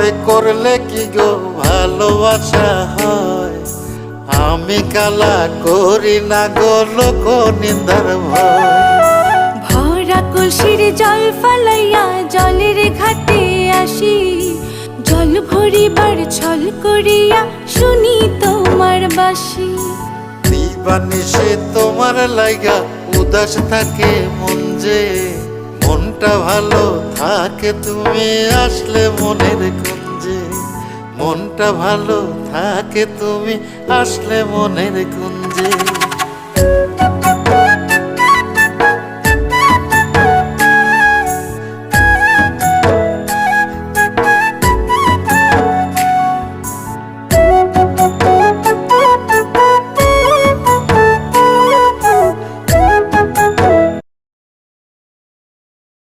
ভয় করলে কি গো ভালোবাসা হয়? আমি কালা করি না গো লোক নিন্দার ভয়। ভরা কলসির জল ফালাইয়া জলের ঘাটে আসি, জল ভরিবার ছল করিয়া শুনি তোমার বাঁশি। দিবানিশে তোমার লাইগা উদাস থাকে মন যে, মনটা ভালো থাকে তুমি আসলে মনের কুঞ্জে। মনটা ভালো থাকে তুমি আসলে মনের কুঞ্জে।